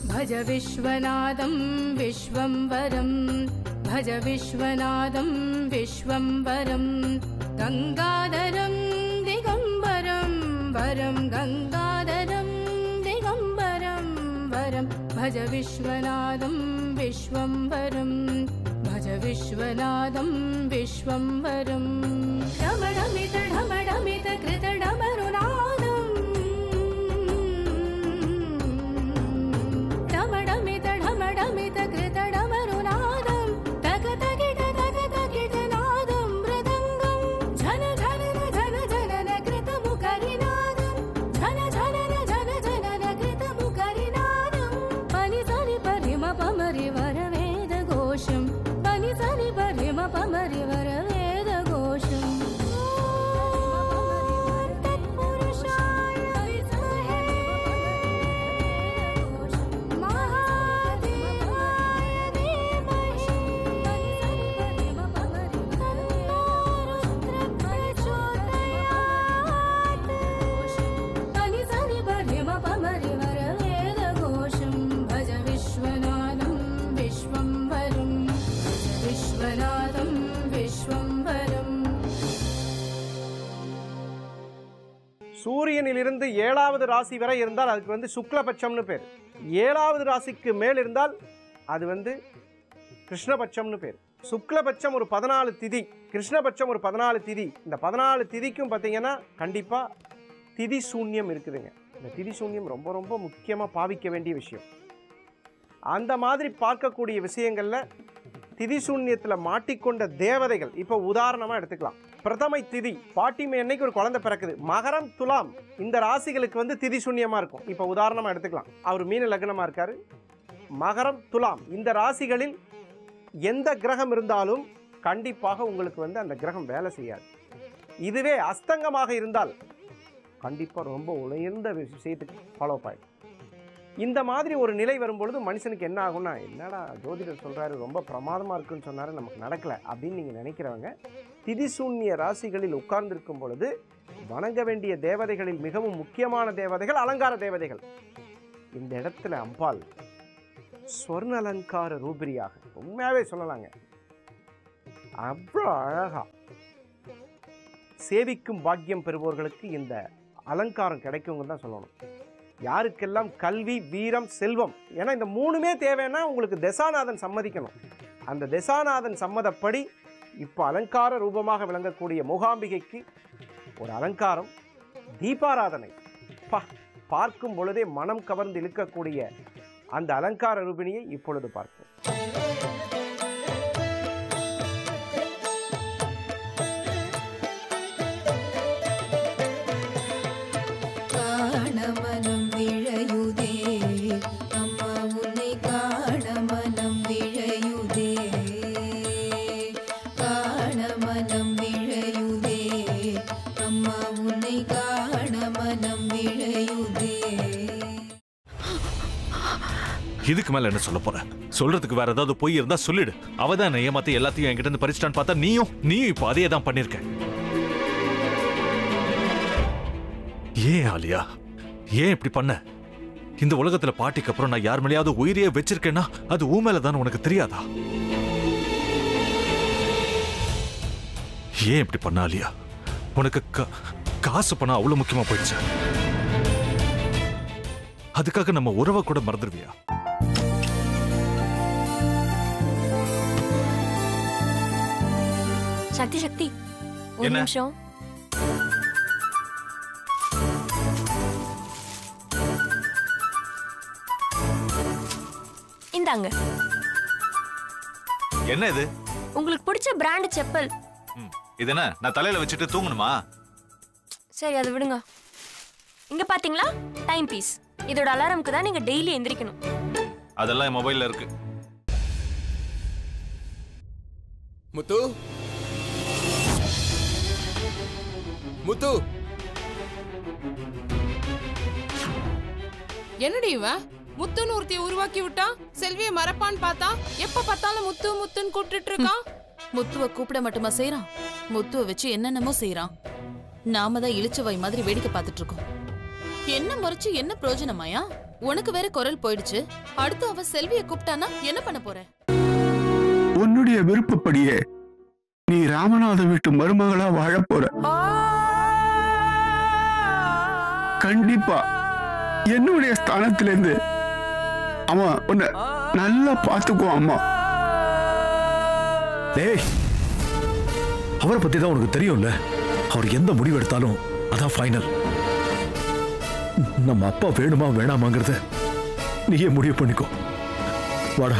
भज विश्वनाथं विश्वंभरं भज विश्वनाथं विश्वंभरं गंगाधरं दिगंबरं वरं गंगाधरं दिगंबरं वरं भज विश्वनाथं विश्वंभरं भज विश्वनाथं विश्वंभरं डमडमित ढमडमित कृत डमरुनादं डमडमित ढमडमित कृत डमरुनादं तक तकिट नादं मृदंगं झन झनन झन झनन कृत मुखरिनादं झन झनन झन झनन कृत मुखरिनादं पनि सनि परिम पमरि वर वेद घोषं पनि सनि परिम पमरि वर वेद घोषं சூரியனிலிருந்து 7வது ராசி வரை இருந்தால் அதுக்கு வந்து சுக்லபட்சம்னு பேர். 7வது ராசிக்கு மேல் இருந்தால் அது வந்து கிருஷ்ணபட்சம்னு பேர். சுக்லபட்சம் ஒரு 14 திதி, கிருஷ்ணபட்சம் ஒரு 14 திதி. இந்த 14 திதிக்கும் பார்த்தீங்கன்னா கண்டிப்பாக திதி சூன்யம் இருக்குதுங்க. இந்த திதி சூன்யம் ரொம்ப ரொம்ப முக்கியமாக பாவிக்க வேண்டிய விஷயம். அந்த மாதிரி பார்க்கக்கூடிய விஷயங்களில் திதி சூன்யத்தில் மாட்டிக்கொண்ட தேவதைகள் இப்போ உதாரணமாக எடுத்துக்கலாம். பிரதமை திதி பாட்டிமை அன்னைக்கு ஒரு குழந்தை பிறக்குது. மகரம் துலாம் இந்த ராசிகளுக்கு வந்து திதி சூன்யமாக இருக்கும். இப்போ உதாரணமாக எடுத்துக்கலாம். அவர் மீன லக்னமாக இருக்கார். மகரம் துலாம் இந்த ராசிகளில் எந்த கிரகம் இருந்தாலும் கண்டிப்பாக உங்களுக்கு வந்து அந்த கிரகம் வேலை செய்யாது. இதுவே அஸ்தங்கமாக இருந்தால் கண்டிப்பாக ரொம்ப உயர்ந்த விஷயத்துக்கு ஃபாலோ ஆகிடும். இந்த மாதிரி ஒரு நிலை வரும்பொழுது மனுஷனுக்கு என்ன ஆகும்னா, என்னடா ஜோதிடர் சொல்கிறாரு ரொம்ப பிரமாதமாக இருக்குன்னு சொன்னார், நமக்கு நடக்கலை அப்படின்னு நீங்கள் நினைக்கிறவங்க திதிசூன்ய ராசிகளில் உட்கார்ந்திருக்கும் பொழுது வணங்க வேண்டிய தேவதைகளில் மிகவும் முக்கியமான தேவதைகள் அலங்கார தேவதைகள். இந்த இடத்துல அம்பாள் ஸ்வர்ண அலங்கார ரூபிரியாக உண்மையாகவே சொல்லலாங்க. அவ்வளோ அழகா சேவிக்கும் பாக்கியம் பெறுபவர்களுக்கு இந்த அலங்காரம் கிடைக்குங்க தான் சொல்லணும். யாருக்கெல்லாம் கல்வி, வீரம், செல்வம், ஏன்னா இந்த மூணுமே தேவைன்னா உங்களுக்கு தசாநாதன் சம்மதிக்கணும். அந்த தசாநாதன் சம்மதப்படி இப்போ அலங்கார ரூபமாக விளங்கக்கூடிய மூகாம்பிகைக்கு ஒரு அலங்காரம், தீபாராதனை. பார்க்கும் பொழுதே மனம் கவர்ந்து இழுக்கக்கூடிய அந்த அலங்கார ரூபிணியை இப்பொழுது பார்ப்போம். இதுக்கு மேல என்ன சொல்ல போற? சொல்றதுக்கு வேற ஏதாவது பொய் இருந்தா சொல்லிடு. அவதான் ஏமாத்தி எல்லாத்தையும் என்கிட்ட இருந்து பறிச்சிட்டான்னு பார்த்தா நீயும் இப்ப அதே தான் பண்ணிருக்க. ஏன் ஆலியா, ஏன் இப்படி பண்ண? இந்த உலகத்துல பாட்டிக்கு அப்புறம் நான் யார் மேலேயாவது உயிரியே வச்சிருக்கேன்னா அது ஊ மேலதான் உனக்கு தெரியாதா? ஏன் இப்படி பண்ண ஆலியா? உனக்கு காசு பணம் அவ்வளவு முக்கியமா போயிடுச்சு. அதுக்காக நம்ம உறவை கூட மறந்துடுவியா? சக்தி சக்தி ஒரு நிமிஷம். இந்தாங்க. என்ன இது? உங்களுக்கு பிடிச்ச பிராண்ட் செப்பல். இது என்ன நான் தலையில வச்சுட்டு தூங்கணுமா? சரி அதை விடுங்க. இங்க பாத்தீங்களா டைம் பீஸ். இதோட அலாரம்க்கு தான் நீங்க டெய்லி எந்திரிக்கணும். அதெல்லாம் என் மொபைல்ல இருக்கு. முத்து முத்து என்னடி இவன் முத்துன்னு ஒருத்திய உருவாக்கி விட்டா? செல்வியை மறப்பான்னு பார்த்தா எப்ப பார்த்தாலும் முத்து முத்துன்னு கூப்பிட்டு இருக்கான். முத்துவை கூப்பிட மட்டுமா செய்யறான், முத்துவை வச்சு என்னென்னமோ செய்யறான். நாம தான் இழிச்சவாய் மாதிரி வேடிக்கை பார்த்துட்டு இருக்கோம். என்ன முறைச்சு என்ன பிரயோஜனமாயா? உனக்கு வேற குரல் போயிடுச்சு. அடுத்து அவ செல்வியை கூப்பிட்டானா என்ன பண்ண போற? உன்னுடைய விருப்பப்படியே நீ ராமநாத வீட்டு மருமகளா வாழ போற. கண்டிப்பா என்னுடைய ஸ்தானத்திலிருந்து அவன் உன்னை நல்லா பார்த்துக்குவான் அம்மா. டேய், அவரை பத்தி தான் உனக்கு தெரியும்ல. அவர் எந்த முடிவு எடுத்தாலும் அதான் ஃபைனல். நம்ம அப்பா வேணுமா வேணாமாங்கிறத நீயே முடிவு பண்ணிக்கோ. வாடா.